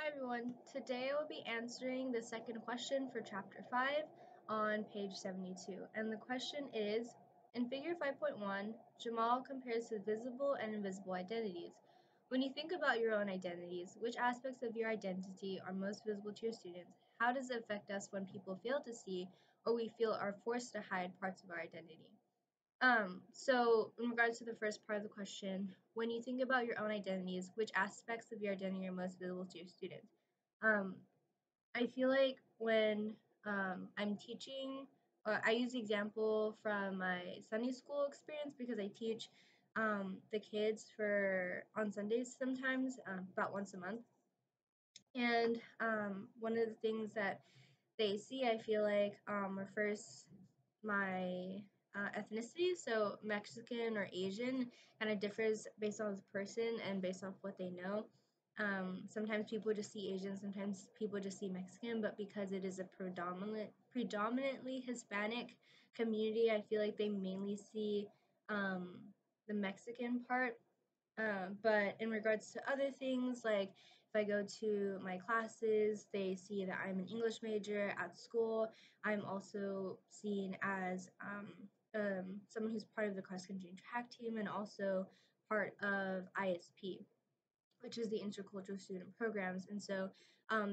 Hi everyone, today I will be answering the second question for chapter 5 on page 72. And the question is, in figure 5.1, Jamal compares his visible and invisible identities. When you think about your own identities, which aspects of your identity are most visible to your students? How does it affect us when people fail to see or we feel are forced to hide parts of our identity? So in regards to the first part of the question, when you think about your own identities, which aspects of your identity are most visible to your students? Um, I feel like when I'm teaching, I use the example from my Sunday school experience because I teach the kids for on Sundays sometimes, about once a month. And one of the things that they see, I feel like, refers my ethnicity. So Mexican or Asian kind of differs based on the person and based off what they know. Sometimes people just see Asian, sometimes people just see Mexican, but because it is a predominantly Hispanic community, I feel like they mainly see um, the Mexican part. But in regards to other things, like if I go to my classes, they see that I'm an English major at school. I'm also seen as someone who's part of the cross country and track team and also part of ISP, which is the intercultural student programs. And so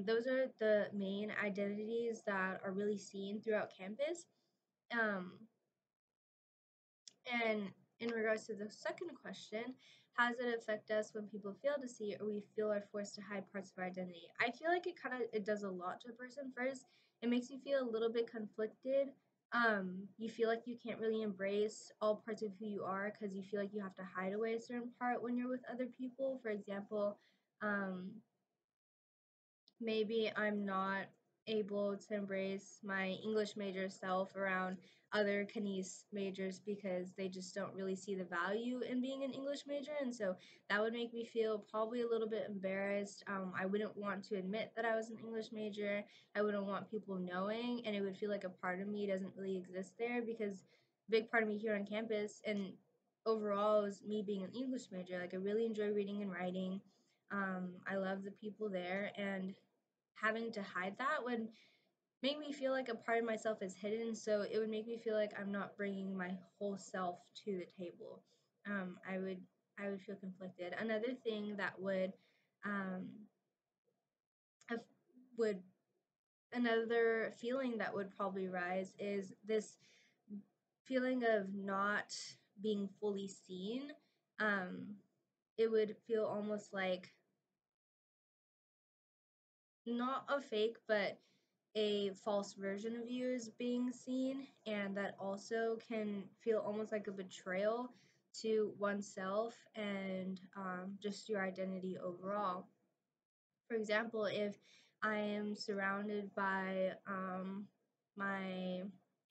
those are the main identities that are really seen throughout campus. Um, and in regards to the second question, how does it affect us when people fail to see or we feel are forced to hide parts of our identity? I feel like it does a lot to a person. First, it makes you feel a little bit conflicted. You feel like you can't really embrace all parts of who you are because you feel like you have to hide away a certain part when you're with other people. For example, um, maybe I'm not able to embrace my English major self around other Canese majors because they just don't really see the value in being an English major. And so that would make me feel probably a little bit embarrassed. I wouldn't want to admit that I was an English major. I wouldn't want people knowing, and it would feel like a part of me doesn't really exist there because a big part of me here on campus and overall is me being an English major. Like I really enjoy reading and writing. I love the people there, and having to hide that would make me feel like a part of myself is hidden. So it would make me feel like I'm not bringing my whole self to the table. Um, I would I would feel conflicted. Another thing that um, have, would another feeling that would probably rise is this feeling of not being fully seen. Um, it would feel almost like not a fake, but a false version of you is being seen, and that also can feel almost like a betrayal to oneself and just your identity overall. For example, if I am surrounded by my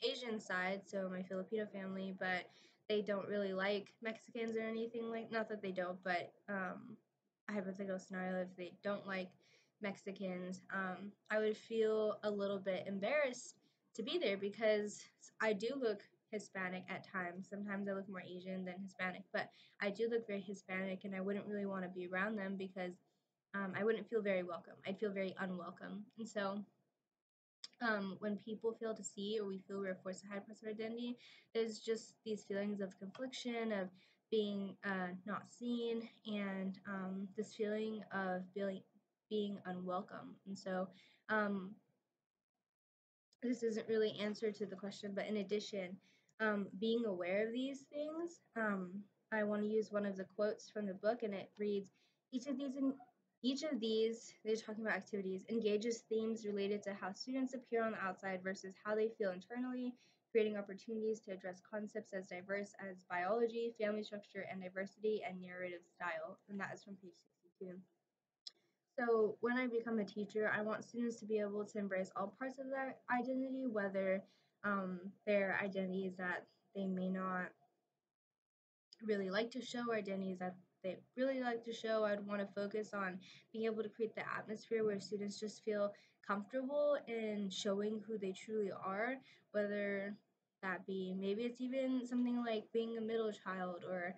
Asian side, so my Filipino family, but they don't really like Mexicans or anything like, not that they don't, but a hypothetical scenario, if they don't like Mexicans, I would feel a little bit embarrassed to be there because I do look Hispanic at times. Sometimes I look more Asian than Hispanic, but I do look very Hispanic, and I wouldn't really want to be around them because I wouldn't feel very welcome. I'd feel very unwelcome. And so when people fail to see or we feel we're forced to hide parts of our identity, there's just these feelings of confliction, of being not seen, and this feeling of being unwelcome. And so um, this isn't really answer to the question, but in addition, being aware of these things, I want to use one of the quotes from the book, and it reads, "Each of these, they're talking about activities, engages themes related to how students appear on the outside versus how they feel internally, creating opportunities to address concepts as diverse as biology, family structure, and diversity and narrative style." And that is from page 62. So when I become a teacher, I want students to be able to embrace all parts of their identity, whether their identities that they may not really like to show, or identities that they really like to show. I'd want to focus on being able to create the atmosphere where students just feel comfortable in showing who they truly are, whether that be? Maybe it's even something like being a middle child, or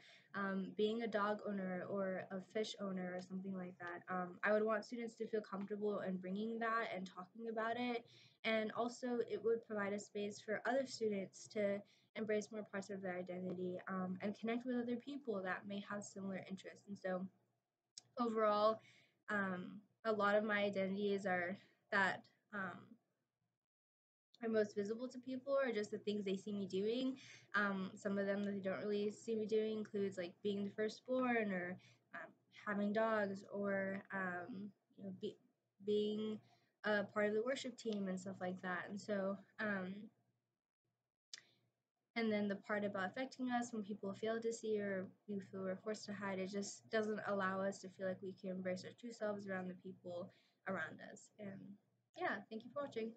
being a dog owner or a fish owner or something like that. I would want students to feel comfortable in bringing that and talking about it. And also, it would provide a space for other students to embrace more parts of their identity, and connect with other people that may have similar interests. And so, overall, a lot of my identities are that are most visible to people, or just the things they see me doing. Some of them that they don't really see me doing includes like being the firstborn, or having dogs, or being a part of the worship team and stuff like that. And so, and then the part about affecting us when people fail to see, or we feel we're forced to hide, it just doesn't allow us to feel like we can embrace our true selves around the people around us. And yeah, thank you for watching.